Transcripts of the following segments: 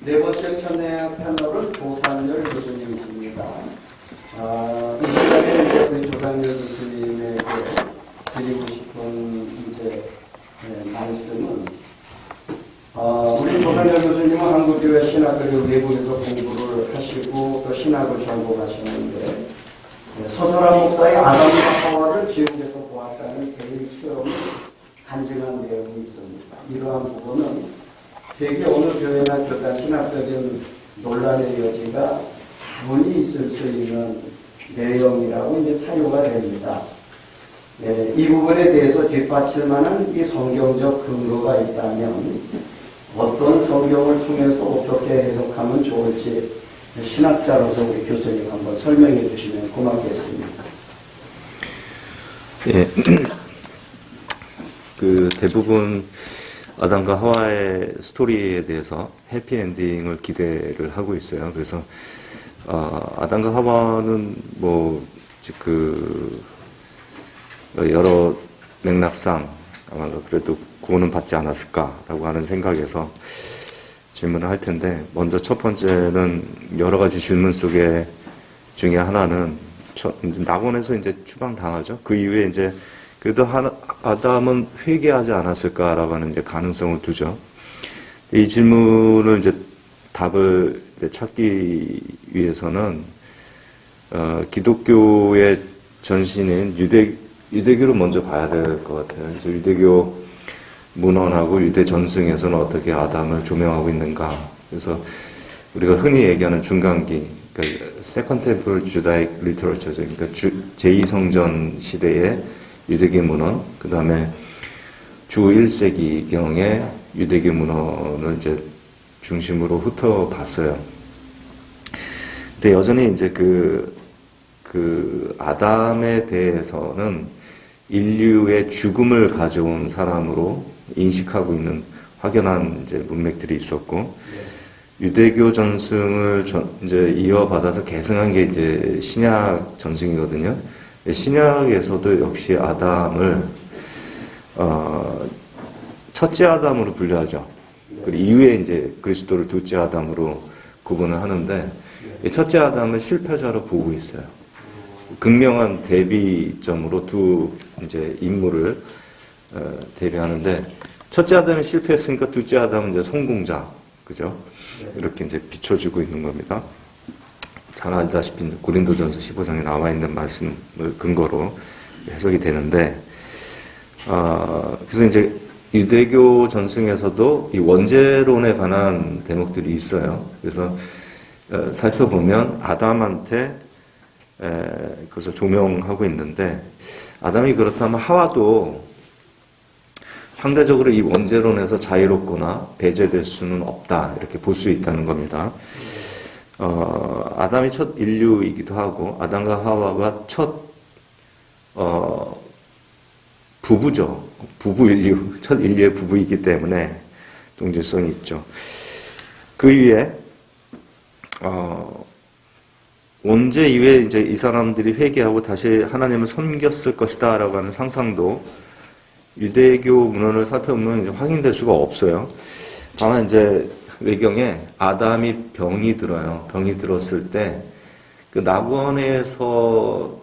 네 번째 패널은 조상열 교수님이십니다. 이 시간에 이제 우리 조상열 교수님에게 드리고 싶은 이제 말씀은 우리 조상열 교수님은 한국교회 신학교를 외국에서 공부를 하시고 또 신학을 전공하시는데 서설한 목사의 아담과 하와를 지옥에서 보았다는 개인 체험이 간증한 내용이 있습니다. 이러한 부분은 세계 어느 교회나 교단 신학적인 논란의 여지가 분이 있을 수 있는 내용이라고 이제 사유가 됩니다. 이 부분에 대해서 뒷받칠만한 이 성경적 근거가 있다면 어떤 성경을 통해서 어떻게 해석하면 좋을지 신학자로서 우리 교수님 한번 설명해 주시면 고맙겠습니다. 예, 대부분 아담과 하와의 스토리에 대해서 해피엔딩을 기대를 하고 있어요. 그래서 아담과 하와는 여러 맥락상 아마 그래도 구원은 받지 않았을까라고 하는 생각에서 질문을 할 텐데, 먼저 첫 번째는 여러 가지 질문 속에 중에 하나는 낙원에서 이제 추방당하죠. 그 이후에 이제 그래도 아담은 회개하지 않았을까라고 하는 이제 가능성을 두죠. 이 질문을 이제 답을 찾기 위해서는 기독교의 전신인 유대교를 먼저 봐야 될 것 같아요. 그래서 유대교 문헌하고 유대 전승에서는 어떻게 아담을 조명하고 있는가. 그래서 우리가 흔히 얘기하는 중간기, 그러니까 Second Temple Judaic Literature, 그러니까 제2성전 시대의 유대교 문헌, 그 다음에 주 1세기경의 유대교 문헌을 이제 중심으로 훑어봤어요. 근데 여전히 이제 아담에 대해서는 인류의 죽음을 가져온 사람으로 인식하고 있는 확연한 이제 문맥들이 있었고, 유대교 전승을 이제 이어받아서 계승한 게 이제 신약 전승이거든요. 신약에서도 역시 아담을 첫째 아담으로 분류하죠. 그리고 이후에 이제 그리스도를 둘째 아담으로 구분을 하는데, 첫째 아담은 실패자로 보고 있어요. 극명한 대비점으로 두 이제 인물을 대비하는데, 첫째 아담이 실패했으니까 둘째 아담은 이제 성공자, 그죠? 이렇게 이제 비춰주고 있는 겁니다. 잘 알다시피 고린도전서 15장에 나와 있는 말씀을 근거로 해석이 되는데, 그래서 이제 유대교 전승에서도 이 원죄론에 관한 대목들이 있어요. 그래서 살펴보면 아담한테 그것을 조명하고 있는데, 아담이 그렇다면 하와도 상대적으로 이 원죄론에서 자유롭거나 배제될 수는 없다, 이렇게 볼 수 있다는 겁니다. 아담이 첫 인류이기도 하고 아담과 하와가 첫 부부죠. 부부 인류, 첫 인류의 부부이기 때문에 동질성이 있죠. 그 위에 원죄 이후에 이제 이 사람들이 회개하고 다시 하나님을 섬겼을 것이다라고 하는 상상도 유대교 문헌을 살펴보면 확인될 수가 없어요. 다만 이제 외경에 아담이 병이 들어요. 병이 들었을 때 그 낙원에서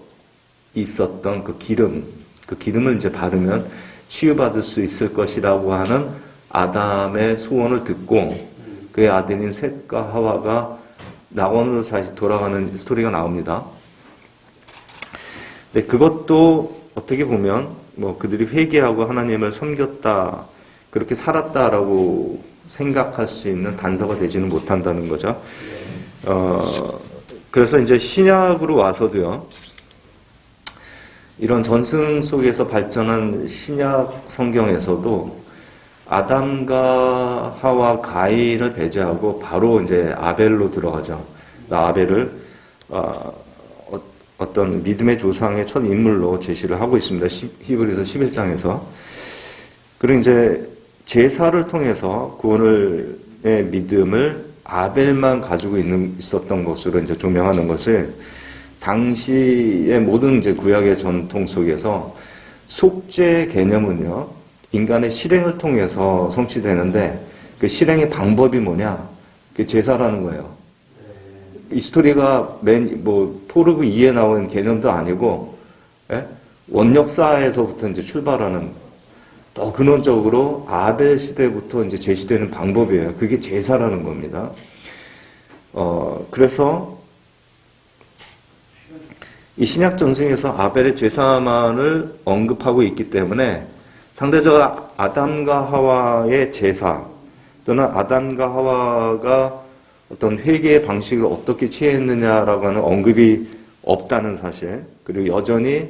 있었던 그 기름을 이제 바르면 치유받을 수 있을 것이라고 하는 아담의 소원을 듣고 그의 아들인 셋과 하와가 낙원으로 다시 돌아가는 스토리가 나옵니다. 근데 그것도 어떻게 보면 그들이 회개하고 하나님을 섬겼다, 그렇게 살았다라고 생각할 수 있는 단서가 되지는 못한다는 거죠. 그래서 이제 신약으로 와서도요, 이런 전승 속에서 발전한 신약 성경에서도 아담과 하와 가인을 배제하고 바로 이제 아벨로 들어가죠. 아벨을 어떤 믿음의 조상의 첫 인물로 제시를 하고 있습니다. 히브리서 11장에서. 그리고 이제 제사를 통해서 구원의 믿음을 아벨만 가지고 있었던 것으로 이제 조명하는 것을, 당시의 모든 이제 구약의 전통 속에서 속죄 개념은요, 인간의 실행을 통해서 성취되는데, 그 실행의 방법이 뭐냐? 그게 제사라는 거예요. 이 스토리가 포르그 2에 나온 개념도 아니고, 예? 원역사에서부터 이제 출발하는, 또 근원적으로 아벨 시대부터 이제 제시되는 방법이에요. 그게 제사라는 겁니다. 그래서 이 신약 전승에서 아벨의 제사만을 언급하고 있기 때문에 상대적으로 아담과 하와의 제사 또는 아담과 하와가 어떤 회개의 방식을 어떻게 취했느냐라고 하는 언급이 없다는 사실, 그리고 여전히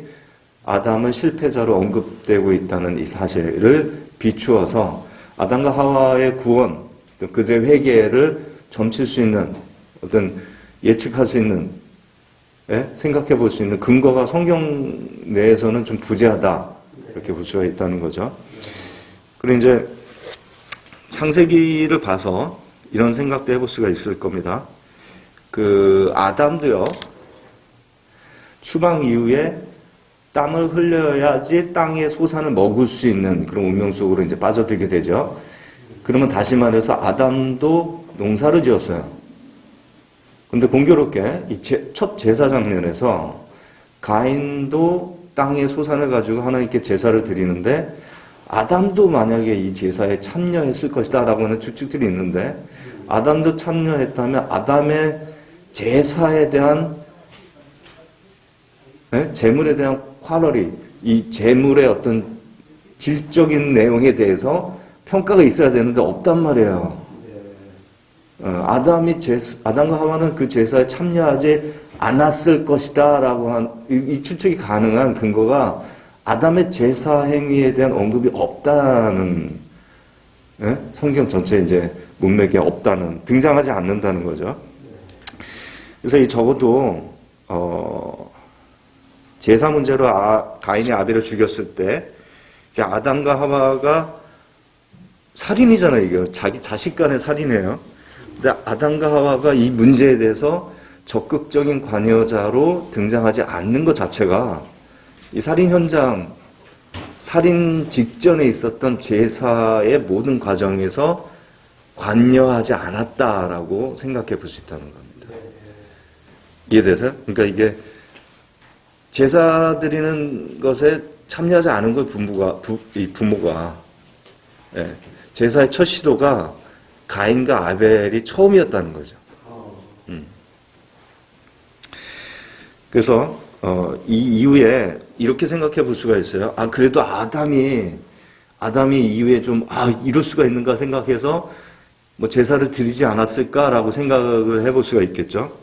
아담은 실패자로 언급되고 있다는 이 사실을 비추어서 아담과 하와의 구원, 그들의 회개를 점칠 수 있는 어떤 예측할 수 있는, 생각해 볼 수 있는 근거가 성경 내에서는 좀 부재하다, 이렇게 볼 수가 있다는 거죠. 그리고 이제 창세기를 봐서 이런 생각도 해볼 수가 있을 겁니다. 아담도요, 추방 이후에 땀을 흘려야지 땅의 소산을 먹을 수 있는 그런 운명 속으로 이제 빠져들게 되죠. 그러면 다시 말해서 아담도 농사를 지었어요. 근데 공교롭게 이 첫 제사 장면에서 가인도 땅의 소산을 가지고 하나님께 제사를 드리는데 아담도 만약에 이 제사에 참여했을 것이다 라고 하는 추측들이 있는데 아담도 참여했다면 아담의 제사에 대한 제물에 대한 퀄러리, 이 제물의 어떤 질적인 내용에 대해서 평가가 있어야 되는데 없단 말이에요. 아담과 하와는 그 제사에 참여하지 않았을 것이다 라고 한 이 추측이 가능한 근거가 아담의 제사 행위에 대한 언급이 없다는, 성경 전체에 이제 문맥에 없다는, 등장하지 않는다는 거죠. 그래서 이 적어도 제사 문제로 가인이 아벨을 죽였을 때 이제 아담과 하와가 살인이잖아요. 이게 자기 자식 간의 살인이에요. 근데 아담과 하와가 이 문제에 대해서 적극적인 관여자로 등장하지 않는 것 자체가 이 살인 현장, 살인 직전에 있었던 제사의 모든 과정에서 관여하지 않았다라고 생각해 볼 수 있다는 겁니다. 이해되세요? 그러니까 이게 제사 드리는 것에 참여하지 않은 걸 부모가 제사의 첫 시도가 가인과 아벨이 처음이었다는 거죠. 그래서 이 이후에 이렇게 생각해 볼 수가 있어요. 그래도 아담이 이후에 좀 이럴 수가 있는가 생각해서 뭐 제사를 드리지 않았을까라고 생각을 해볼 수가 있겠죠.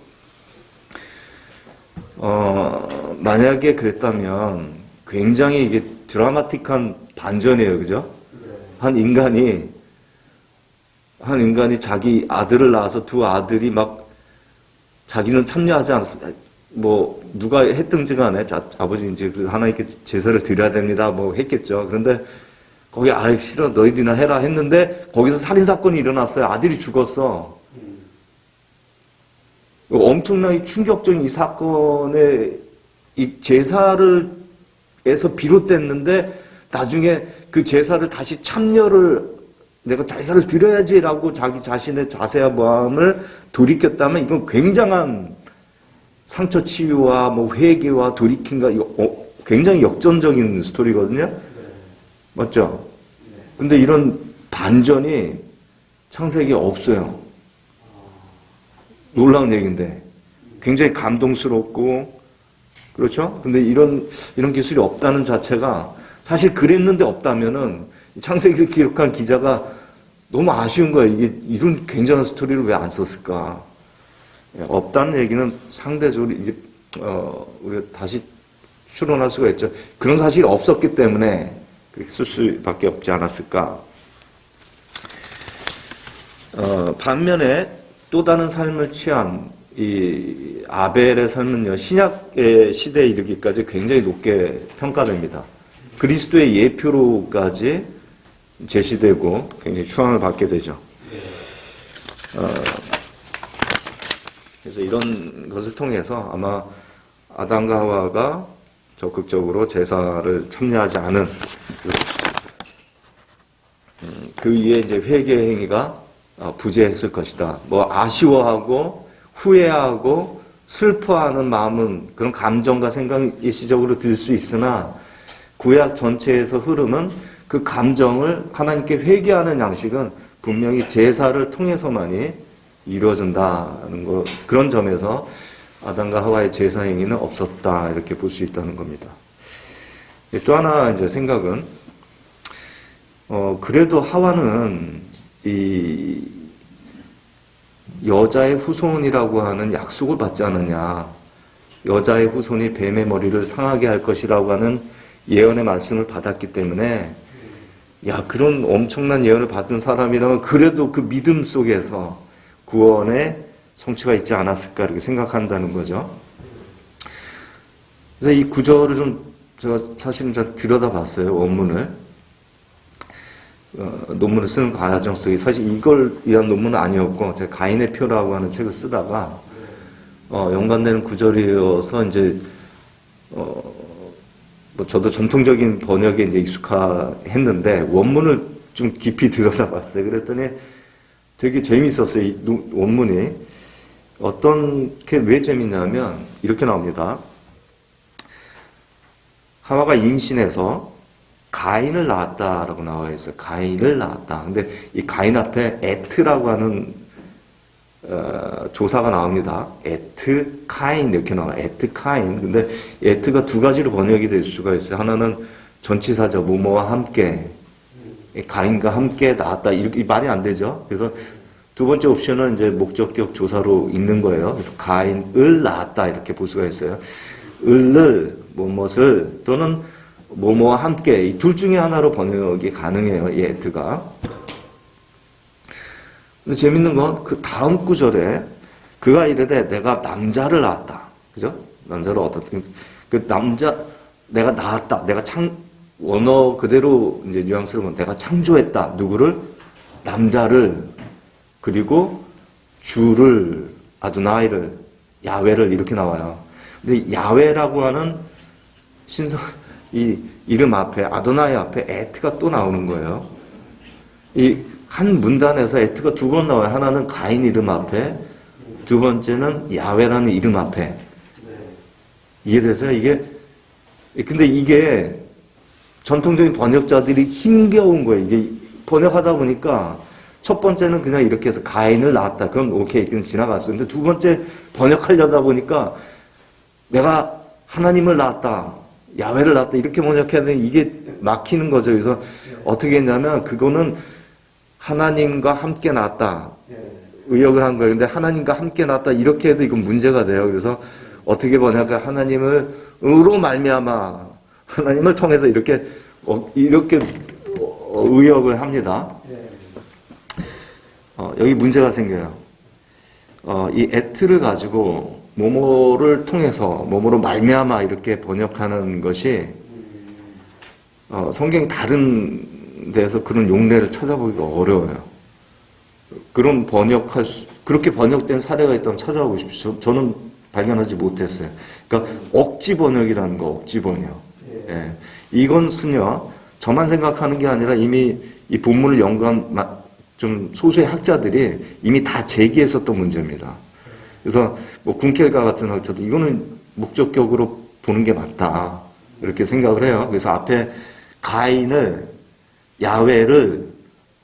만약에 그랬다면 굉장히 이게 드라마틱한 반전이에요. 그죠? 한 인간이 자기 아들을 낳아서 두 아들이 막 자기는 참여하지 않았어. 뭐 누가 했든지 간에 아버지 이제 하나님께 제사를 드려야 됩니다. 뭐 했겠죠. 그런데 거기 싫어 너희들이나 해라 했는데 거기서 살인 사건이 일어났어요. 아들이 죽었어. 엄청나게 충격적인 이 사건의 이 제사를 에서 비롯됐는데 나중에 그 제사를 다시 내가 제사를 드려야지라고 자기 자신의 자세와 마음을 돌이켰다면 이건 굉장한 상처 치유와 뭐 회개와 돌이킴과 굉장히 역전적인 스토리거든요. 맞죠? 근데 이런 반전이 창세기에 없어요. 놀라운 얘기인데 굉장히 감동스럽고 그렇죠? 근데 이런 기술이 없다는 자체가 사실 그랬는데 없다면은 창세기를 기록한 기자가 너무 아쉬운 거예요. 이게 이런 굉장한 스토리를 왜 안 썼을까? 없다는 얘기는 상대적으로 이제 우리가 다시 추론할 수가 있죠. 그런 사실이 없었기 때문에 그렇게 쓸 수밖에 없지 않았을까? 반면에 또 다른 삶을 취한 이 아벨의 삶은요, 신약의 시대에 이르기까지 굉장히 높게 평가됩니다. 그리스도의 예표로까지 제시되고 굉장히 추앙을 받게 되죠. 그래서 이런 것을 통해서 아마 아담과 하와가 적극적으로 제사를 참여하지 않은 그 위에 이제 회개 행위가 부재했을 것이다. 뭐 아쉬워하고 후회하고 슬퍼하는 마음은 그런 감정과 생각이 일시적으로 들 수 있으나 구약 전체에서 흐르는 그 감정을 하나님께 회개하는 양식은 분명히 제사를 통해서만이 이루어진다는 것, 그런 점에서 아담과 하와의 제사 행위는 없었다 이렇게 볼 수 있다는 겁니다. 또 하나 이제 생각은 그래도 하와는 이 여자의 후손이라고 하는 약속을 받지 않느냐, 여자의 후손이 뱀의 머리를 상하게 할 것이라고 하는 예언의 말씀을 받았기 때문에 야, 그런 엄청난 예언을 받은 사람이라면 그래도 그 믿음 속에서 구원의 성취가 있지 않았을까 이렇게 생각한다는 거죠. 그래서 이 구절을 좀 제가 사실은 좀 들여다봤어요. 원문을. 논문을 쓰는 과정 속에 사실 이걸 위한 논문은 아니었고 제가 가인의 표라고 하는 책을 쓰다가 연관되는 구절이어서 이제 뭐 저도 전통적인 번역에 이제 익숙했는데 원문을 좀 깊이 들여다봤어요. 그랬더니 되게 재미있었어요. 이 원문이 어떤 게 왜 재밌냐면 이렇게 나옵니다. 하와가 임신해서 가인을 낳았다라고 나와 있어요. 가인을 낳았다. 근데 이 가인 앞에 에트라고 하는 조사가 나옵니다. 에트 카인 이렇게 나와요. 에트 카인. 근데 에트가 두 가지로 번역이 될 수가 있어요. 하나는 전치사죠. 뭐뭐와 함께 가인과 함께 낳았다. 이렇게 말이 안 되죠. 그래서 두 번째 옵션은 이제 목적격 조사로 있는 거예요. 그래서 가인을 낳았다 이렇게 볼 수가 있어요. 을을 뭐뭇을 또는 뭐뭐와 함께 이 둘 중에 하나로 번역이 가능해요. 이 에트가. 근데 재밌는 건 그 다음 구절에 그가 이르되 내가 남자를 낳았다. 그죠? 남자를 얻었다. 그 남자 내가 낳았다. 내가 원어 그대로 이제 뉘앙스를 보면 내가 창조했다. 누구를? 남자를 그리고 주를 아도나이를 야훼를 이렇게 나와요. 근데 야훼라고 하는 이 이름 앞에 아도나이 앞에 에트가 또 나오는 거예요. 이 한 문단에서 에트가 두 번 나와요. 하나는 가인 이름 앞에, 두 번째는 야훼라는 이름 앞에. 이해되세요? 근데 이게 전통적인 번역자들이 힘겨운 거예요. 이게 번역하다 보니까 첫 번째는 그냥 이렇게 해서 가인을 낳았다. 그럼 오케이. 그냥 지나갔어요. 근데 두 번째 번역하려다 보니까 내가 하나님을 낳았다. 야훼를 낳았다. 이렇게 번역해야 되는데 이게 막히는 거죠. 그래서 어떻게 했냐면 그거는 하나님과 함께 낳았다. 의역을 한 거예요. 근데 하나님과 함께 낳았다. 이렇게 해도 이건 문제가 돼요. 그래서 어떻게 번역해? 하나님으로 말미암아 하나님을 통해서 이렇게 의역을 합니다. 여기 문제가 생겨요. 이 에트를 가지고 모모를 통해서 모모로 말미암아 이렇게 번역하는 것이 성경이 다른 데서 그런 용례를 찾아보기가 어려워요. 그렇게 번역된 사례가 있다면 찾아보고 싶죠. 저는 발견하지 못했어요. 그러니까 억지 번역이라는 거, 억지 번역. 예. 이것은요, 저만 생각하는 게 아니라 이미 이 본문을 연구한 좀 소수의 학자들이 이미 다 제기했었던 문제입니다. 그래서 뭐 군켈가 같은 학자도 이거는 목적격으로 보는 게 맞다 이렇게 생각을 해요. 그래서 앞에 가인을 야훼를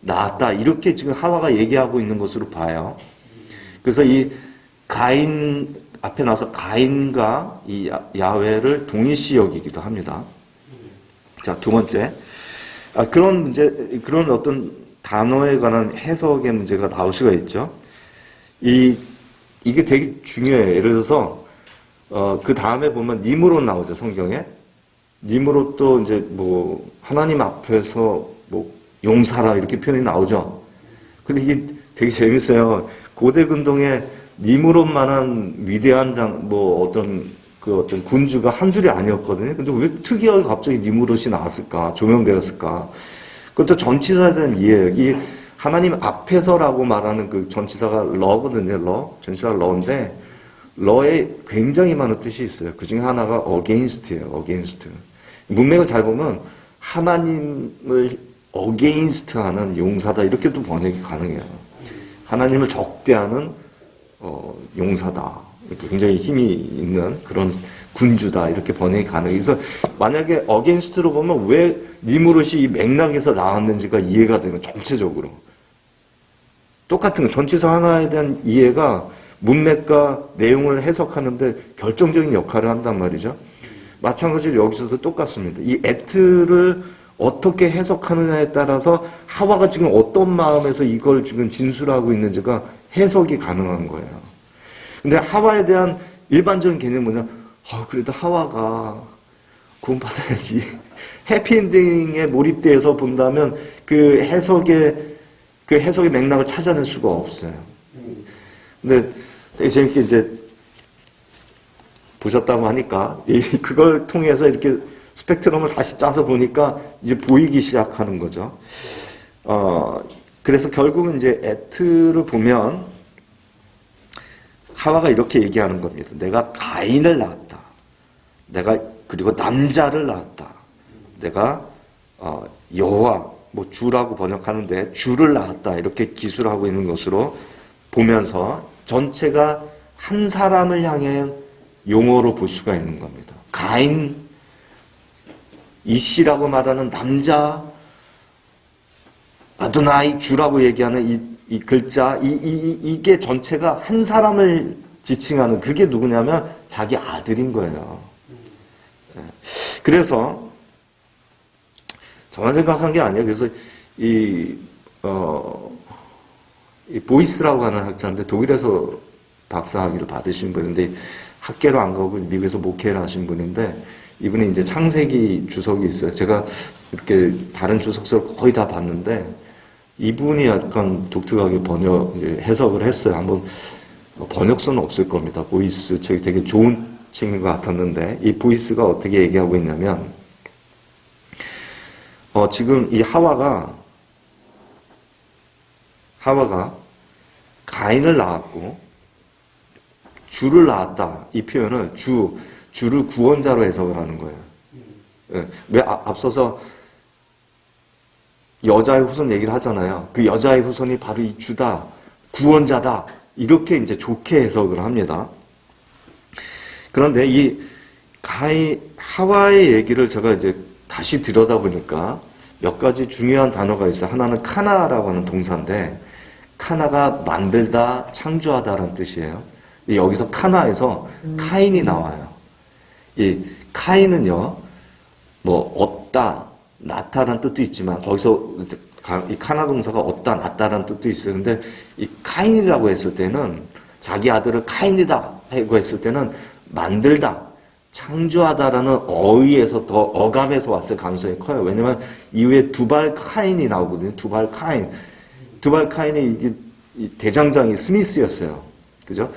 낳았다 이렇게 지금 하와가 얘기하고 있는 것으로 봐요. 그래서 이 가인 앞에 나와서 가인과 이 야훼를 동일시 여기기도 합니다. 자, 두 번째 그런 문제, 그런 어떤 단어에 관한 해석의 문제가 나올 수가 있죠. 이게 되게 중요해요. 예를 들어서, 그 다음에 보면 니므롯 나오죠, 성경에. 니므롯도 이제 뭐, 하나님 앞에서 뭐, 용사라 이렇게 표현이 나오죠. 근데 이게 되게 재밌어요. 고대 근동에 니므롯만한 위대한 어떤 군주가 한둘이 아니었거든요. 근데 왜 특이하게 갑자기 니므롯이 나왔을까? 조명되었을까? 그것도 전치사에 대한 이해예요. 이 하나님 앞에서라고 말하는 그 전치사가 러거든요. 전치사가 러인데 러에 굉장히 많은 뜻이 있어요. 그 중에 하나가 against예요. against. 문맥을 잘 보면 하나님을 against 하는 용사다 이렇게도 번역이 가능해요. 하나님을 적대하는 용사다. 이렇게 굉장히 힘이 있는 그런 군주다. 이렇게 번역이 가능해요. 그래서 만약에 어게인스트로 보면 왜 니무롯이 이 맥락에서 나왔는지가 이해가 되는 전체적으로. 똑같은 거 전체서 하나에 대한 이해가 문맥과 내용을 해석하는데 결정적인 역할을 한단 말이죠. 마찬가지로 여기서도 똑같습니다. 이 에트를 어떻게 해석하느냐에 따라서 하와가 지금 어떤 마음에서 이걸 지금 진술하고 있는지가 해석이 가능한 거예요. 근데 하와에 대한 일반적인 개념은 뭐냐? 그래도 하와가 구원받아야지. 해피엔딩에 몰입돼서 본다면 그 해석의 맥락을 찾아낼 수가 없어요. 근데 되게 재밌게 이제 보셨다고 하니까 그걸 통해서 이렇게 스펙트럼을 다시 짜서 보니까 이제 보이기 시작하는 거죠. 그래서 결국은 이제 에트를 보면 하와가 이렇게 얘기하는 겁니다. 내가 가인을 낳았다. 내가 그리고 남자를 낳았다. 내가 여호와 뭐 주라고 번역하는데 주를 낳았다. 이렇게 기술하고 있는 것으로 보면서 전체가 한 사람을 향해 용어로 볼 수가 있는 겁니다. 가인, 이씨라고 말하는 남자, 아도나이 주라고 얘기하는 이 글자, 이게 전체가 한 사람을 지칭하는 그게 누구냐면 자기 아들인 거예요. 그래서 저만 생각한 게 아니에요. 그래서 이 보이스라고 하는 학자인데 독일에서 박사학위를 받으신 분인데 학계로 안 가고 미국에서 목회를 하신 분인데 이분이 이제 창세기 주석이 있어요. 제가 이렇게 다른 주석서를 거의 다 봤는데 이분이 약간 독특하게 해석을 했어요. 한번 번역서는 없을 겁니다. 보이스 책이 되게 좋은 책인 것 같았는데 이 보이스가 어떻게 얘기하고 있냐면 지금 이 하와가 가인을 낳았고 주를 낳았다. 이 표현을 주를 구원자로 해석을 하는 거예요. 왜 앞서서 여자의 후손 얘기를 하잖아요. 그 여자의 후손이 바로 이 주다, 구원자다. 이렇게 이제 좋게 해석을 합니다. 그런데 이 하와의 얘기를 제가 이제 다시 들여다보니까 몇 가지 중요한 단어가 있어요. 하나는 카나라고 하는 동사인데 카나가 만들다, 창조하다라는 뜻이에요. 여기서 카나에서 카인이 나와요. 이 카인은요, 뭐 얻다, 낳다라는 뜻도 있지만 거기서 이 카나 동사가 얻다, 낳다라는 뜻도 있어요. 근데 이 카인이라고 했을 때는 자기 아들을 카인이다 하고 했을 때는 만들다, 창조하다라는 어휘에서 더 어감에서 왔을 가능성이 커요. 왜냐면 이후에 두발 카인이 나오거든요. 두발 카인. 두발 카인이 이게 대장장이 스미스였어요. 그죠?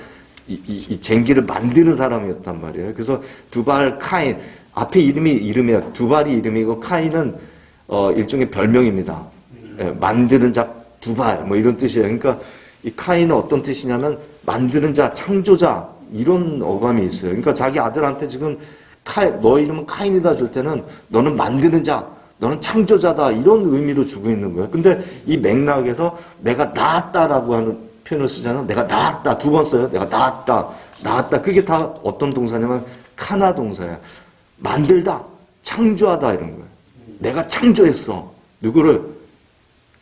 이 쟁기를 만드는 사람이었단 말이에요. 그래서 두발 카인. 앞에 이름이에요. 두발이 이름이고 카인은 일종의 별명입니다. 만드는 자 두발 뭐 이런 뜻이에요. 그러니까 이 카인은 어떤 뜻이냐면 만드는 자, 창조자 이런 어감이 있어요. 그러니까 자기 아들한테 지금 너 이름은 카인이다 줄 때는 너는 만드는 자, 너는 창조자다 이런 의미로 주고 있는 거예요. 근데 이 맥락에서 내가 낳았다라고 하는 표현을 쓰잖아요. 내가 낳았다 두 번 써요. 내가 낳았다. 그게 다 어떤 동사냐면 카나 동사야. 만들다, 창조하다 이런 거예요. 내가 창조했어. 누구를?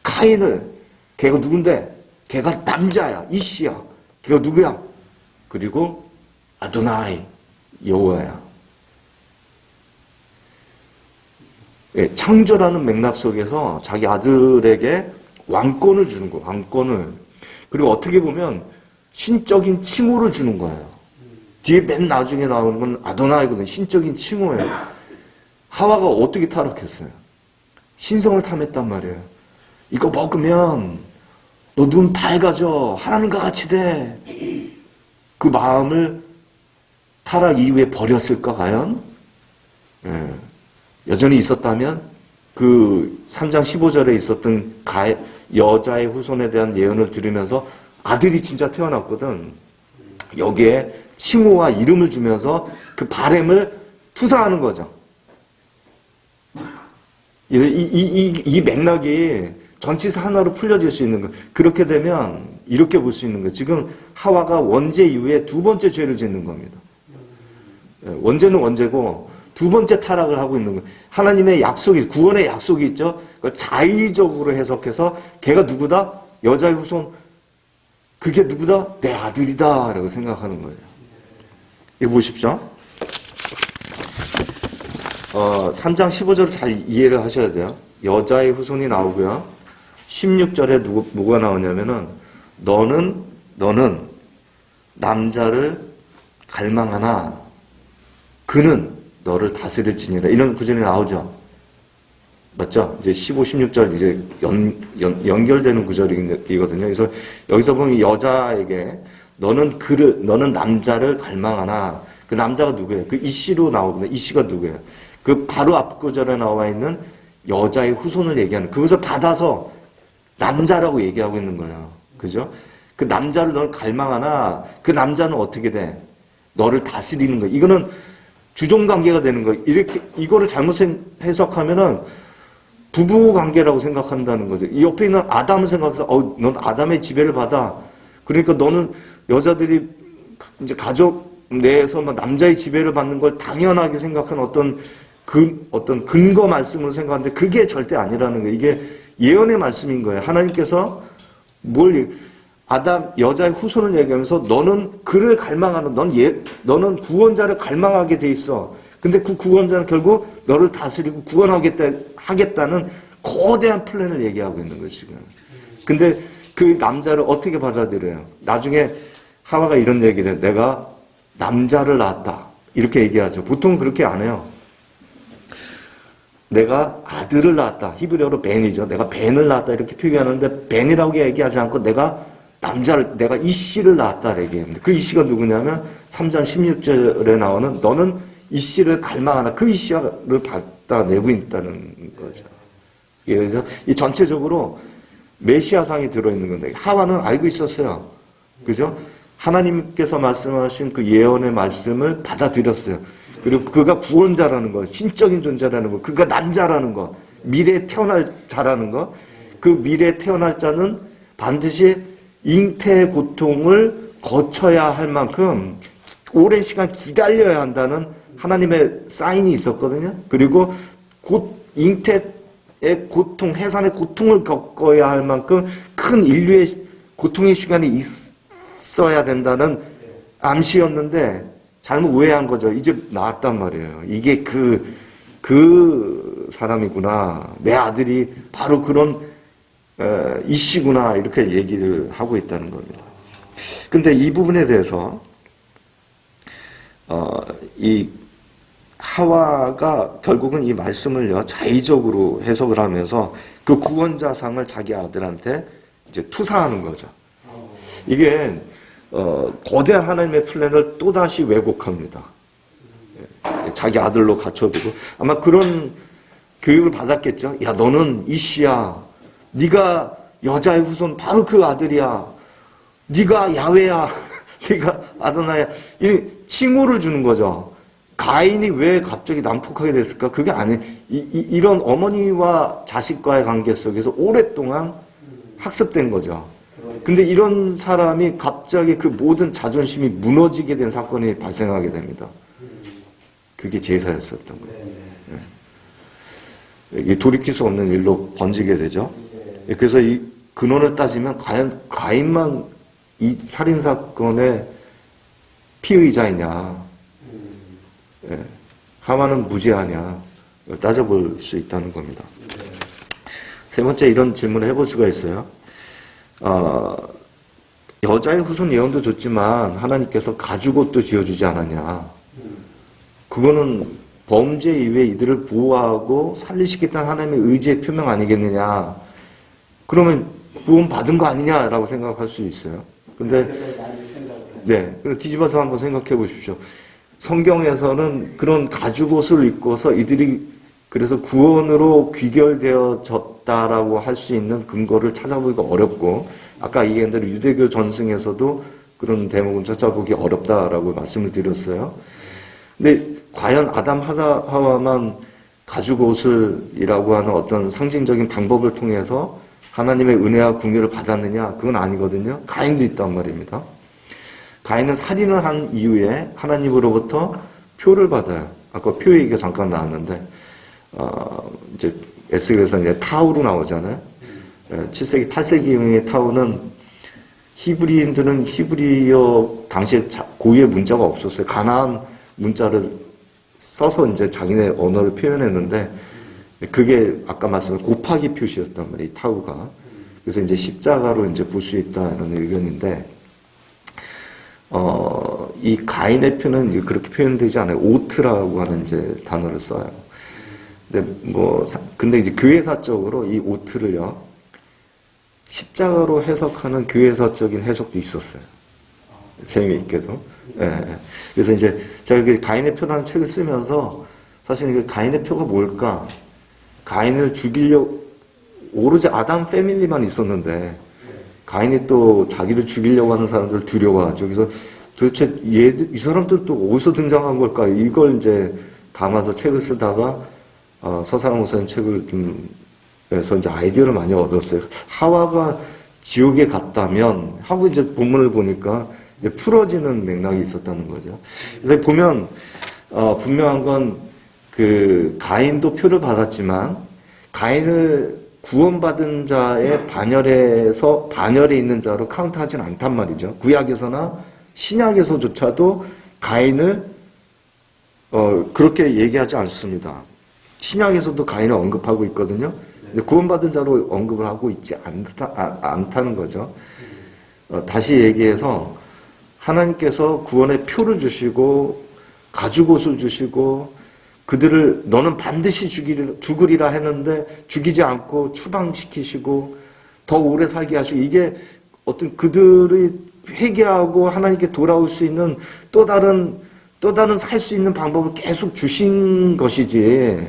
카인을. 걔가 누군데? 걔가 남자야. 이씨야. 걔가 누구야? 그리고 아도나이, 여호와야. 예, 창조라는 맥락 속에서 자기 아들에게 왕권을 주는 거예요. 왕권을. 그리고 어떻게 보면 신적인 칭호를 주는 거예요. 뒤에 맨 나중에 나오는 건 아도나이거든요. 신적인 칭호예요. 하와가 어떻게 타락했어요? 신성을 탐했단 말이에요. 이거 먹으면 너 눈 밝아져. 하나님과 같이 돼. 그 마음을 타락 이후에 버렸을까 과연? 예. 여전히 있었다면 그 3장 15절에 있었던 여자의 후손에 대한 예언을 들으면서 아들이 진짜 태어났거든. 여기에 칭호와 이름을 주면서 그 바램을 투사하는 거죠. 이 맥락이 전치사 하나로 풀려질 수 있는 거. 그렇게 되면 이렇게 볼 수 있는 거예요. 지금 하와가 원죄 이후에 두 번째 죄를 짓는 겁니다. 원죄는 원죄고 두 번째 타락을 하고 있는 거예요. 하나님의 약속이, 구원의 약속이 있죠. 그걸 자의적으로 해석해서 걔가 누구다? 여자의 후손. 그게 누구다? 내 아들이다 라고 생각하는 거예요. 이거 보십시오. 3장 15절을 잘 이해를 하셔야 돼요. 여자의 후손이 나오고요. 16절에 누가 나오냐면은 너는 남자를 갈망하나 그는 너를 다스릴지니라. 이런 구절이 나오죠. 맞죠? 이제 15, 16절 이제 연결되는 구절이거든요. 그래서 여기서 보면 여자에게 너는 남자를 갈망하나 그 남자가 누구예요? 그 이씨로 나오거든요. 이씨가 누구예요? 그 바로 앞 구절에 나와 있는 여자의 후손을 얘기하는 그것을 받아서 남자라고 얘기하고 있는 거예요. 그죠? 그 남자를 넌 갈망하나 그 남자는 어떻게 돼? 너를 다스리는 거예요. 이거는 주종 관계가 되는 거예요. 이거를 잘못 해석하면은 부부 관계라고 생각한다는 거죠. 이 옆에 있는 아담을 생각해서 넌 아담의 지배를 받아. 그러니까 너는 여자들이 이제 가족 내에서 남자의 지배를 받는 걸 당연하게 생각하는 어떤 근거 말씀으로 생각하는데 그게 절대 아니라는 거예요. 이게 예언의 말씀인 거예요. 하나님께서 여자의 후손을 얘기하면서 너는 그를 갈망하는, 너는 구원자를 갈망하게 돼 있어. 근데 그 구원자는 결국 너를 다스리고 구원하겠다는 거대한 플랜을 얘기하고 있는 거죠, 지금. 근데 그 남자를 어떻게 받아들여요? 나중에 하와가 이런 얘기를 해요. 내가 남자를 낳았다. 이렇게 얘기하죠. 보통 그렇게 안 해요. 내가 아들을 낳았다. 히브리어로 벤이죠. 내가 벤을 낳았다. 이렇게 표기하는데 벤이라고 얘기하지 않고 내가 이씨를 낳았다. 얘기했는데 그 이씨가 누구냐면 3장 16절에 나오는 너는 이씨를 갈망하나 그 이씨를 받아내고 있다는 거죠. 그래서 이 전체적으로 메시아상이 들어있는 건데 하와는 알고 있었어요. 그죠? 하나님께서 말씀하신 그 예언의 말씀을 받아들였어요. 그리고 그가 구원자라는 거, 신적인 존재라는 거, 그가 남자라는 거, 미래에 태어날 자라는 거, 그 미래에 태어날 자는 반드시 잉태의 고통을 거쳐야 할 만큼 오랜 시간 기다려야 한다는 하나님의 사인이 있었거든요. 그리고 곧 잉태의 고통, 해산의 고통을 겪어야 할 만큼 큰 인류의 고통의 시간이 있어야 된다는 암시였는데 잘못 오해한 거죠. 이제 나왔단 말이에요. 이게 그 사람이구나. 내 아들이 바로 그런 이씨구나. 이렇게 얘기를 하고 있다는 겁니다. 근데 이 부분에 대해서 이 하와가 결국은 이 말씀을요 자의적으로 해석을 하면서 그 구원자상을 자기 아들한테 이제 투사하는 거죠. 이게 거대한 하나님의 플랜을 또다시 왜곡합니다. 자기 아들로 갖춰두고 아마 그런 교육을 받았겠죠. 야, 너는 이씨야. 네가 여자의 후손 바로 그 아들이야. 네가 야훼야. 네가 아도나야. 이 칭호를 주는 거죠. 가인이 왜 갑자기 난폭하게 됐을까? 그게 이런 어머니와 자식과의 관계 속에서 오랫동안 학습된 거죠. 근데 이런 사람이 갑자기 그 모든 자존심이 무너지게 된 사건이 발생하게 됩니다. 그게 제사였었던 거예요. 이게 돌이킬 수 없는 일로 번지게 되죠. 그래서 이 근원을 따지면 과연 가인만 이 살인사건의 피의자이냐, 하와는 무죄하냐 따져볼 수 있다는 겁니다. 세 번째 이런 질문을 해볼 수가 있어요. 여자의 후손 예언도 좋지만 하나님께서 가죽옷도 지어주지 않았냐. 그거는 범죄 이후에 이들을 보호하고 살리시겠다는 하나님의 의지의 표명 아니겠느냐. 그러면 구원 받은 거 아니냐라고 생각할 수 있어요. 근데 뒤집어서 한번 생각해 보십시오. 성경에서는 그런 가죽옷을 입고서 이들이 그래서 구원으로 귀결되어졌다라고 할 수 있는 근거를 찾아보기가 어렵고, 아까 얘기한 대로 유대교 전승에서도 그런 대목은 찾아보기 어렵다라고 말씀을 드렸어요. 근데 과연 아담 하와만 가죽옷을이라고 하는 어떤 상징적인 방법을 통해서 하나님의 은혜와 궁유를 받았느냐? 그건 아니거든요. 가인도 있단 말입니다. 가인은 살인을 한 이후에 하나님으로부터 표를 받아요. 아까 표 얘기가 잠깐 나왔는데, 이제 에스겔에서 이제 타우로 나오잖아요. 7세기, 8세기의 타우는 히브리인들은 히브리어 당시에 고유의 문자가 없었어요. 가나안 문자를 써서 이제 자기네 언어를 표현했는데, 그게 아까 말씀한 곱하기 표시였단 말이에요, 이 타우가. 그래서 이제 십자가로 이제 볼 수 있다, 이런 의견인데, 이 가인의 표는 그렇게 표현되지 않아요. 오트라고 하는 이제 단어를 써요. 근데 이제 교회사적으로 이 오트를요, 십자가로 해석하는 교회사적인 해석도 있었어요. 재미있게도. 예. 그래서 이제 제가 그 가인의 표라는 책을 쓰면서 사실 그 가인의 표가 뭘까? 가인을 죽이려고, 오로지 아담 패밀리만 있었는데, 가인이 또 자기를 죽이려고 하는 사람들을 두려워하죠. 그래서 도대체 이 사람들 또 어디서 등장한 걸까? 이걸 이제 담아서 책을 쓰다가, 서사랑 목사님 책을 그래서 이제 아이디어를 많이 얻었어요. 하와가 지옥에 갔다면 하고 이제 본문을 보니까 풀어지는 맥락이 있었다는 거죠. 그래서 보면 분명한 건 그 가인도 표를 받았지만 가인을 구원받은 자의 반열에 있는 자로 카운트하지는 않단 말이죠. 구약에서나 신약에서조차도 가인을 그렇게 얘기하지 않습니다. 신약에서도 가인을 언급하고 있거든요. 구원받은 자로 언급을 하고 있지 않다는 거죠. 다시 얘기해서 하나님께서 구원의 표를 주시고 가죽옷을 주시고 그들을 너는 반드시 죽으리라 했는데 죽이지 않고 추방시키시고 더 오래 살게 하시고 이게 어떤 그들이 회개하고 하나님께 돌아올 수 있는 또 다른 살 수 있는 방법을 계속 주신 것이지.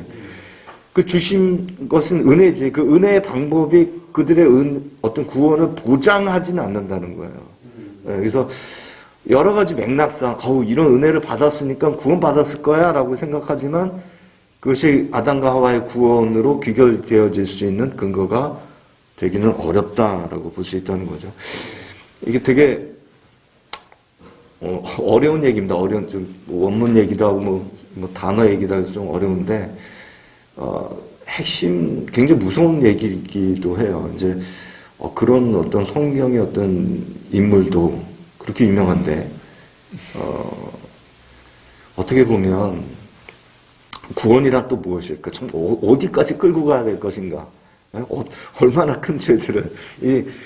그 주신 것은 은혜지. 그 은혜의 방법이 그들의 어떤 구원을 보장하지는 않는다는 거예요. 그래서 여러 가지 맥락상, 이런 은혜를 받았으니까 구원받았을 거야 라고 생각하지만 그것이 아담과 하와의 구원으로 귀결되어질 수 있는 근거가 되기는 어렵다라고 볼 수 있다는 거죠. 이게 되게 어려운 얘기입니다. 좀 원문 얘기도 하고 뭐 단어 얘기도 해서 좀 어려운데 핵심 굉장히 무서운 얘기이기도 해요. 이제 그런 어떤 성경의 어떤 인물도 그렇게 유명한데 어떻게 보면 구원이란 또 무엇일까? 참 어디까지 끌고 가야 될 것인가? 얼마나 큰 죄들을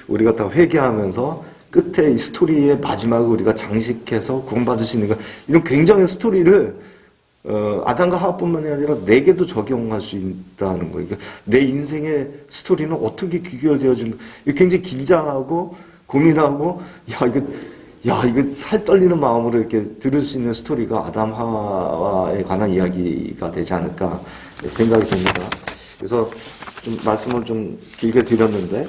우리가 다 회개하면서 끝에 이 스토리의 마지막을 우리가 장식해서 구원받을 수 있는 거 이런 굉장한 스토리를 아담과 하와뿐만이 아니라 내게도 적용할 수 있다는 거예요. 그러니까 내 인생의 스토리는 어떻게 귀결되어지는 이거 굉장히 긴장하고 고민하고 이거 살 떨리는 마음으로 이렇게 들을 수 있는 스토리가 아담 하와에 관한 이야기가 되지 않을까 생각이 듭니다. 그래서 좀 말씀을 좀 길게 드렸는데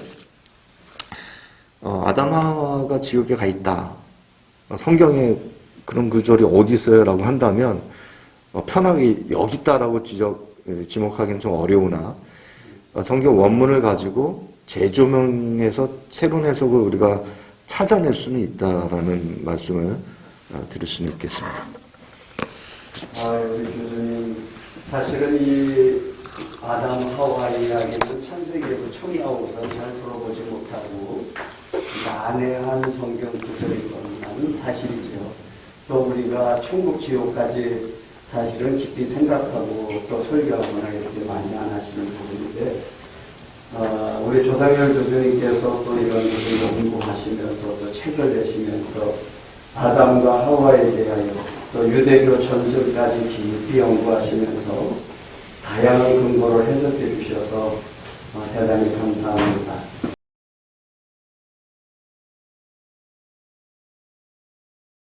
아담 하와가 지옥에 가 있다. 성경에 그런 구절이 어디 있어요라고 한다면 편하게 여기 있다라고 지목하기는 좀 어려우나 성경 원문을 가지고 재조명해서 새로운 해석을 우리가 찾아낼 수는 있다라는 말씀을 드릴 수는 있겠습니다. 우리 교수님, 사실은 이 아담 하와 이야기는 창세기에서 처음 나오고서 잘 들어보지 못하고 난해한 성경 구절인 것은 사실이죠. 또 우리가 천국 지옥까지 사실은 깊이 생각하고 또 설교하거나 이렇게 많이 안 하시는 부분인데 우리 조상열 교수님께서 또 이런 것을 연구하시면서 또 책을 내시면서 아담과 하와에 대하여 또 유대교 전설까지 깊이 연구하시면서 다양한 근거를 해석해 주셔서 대단히 감사합니다.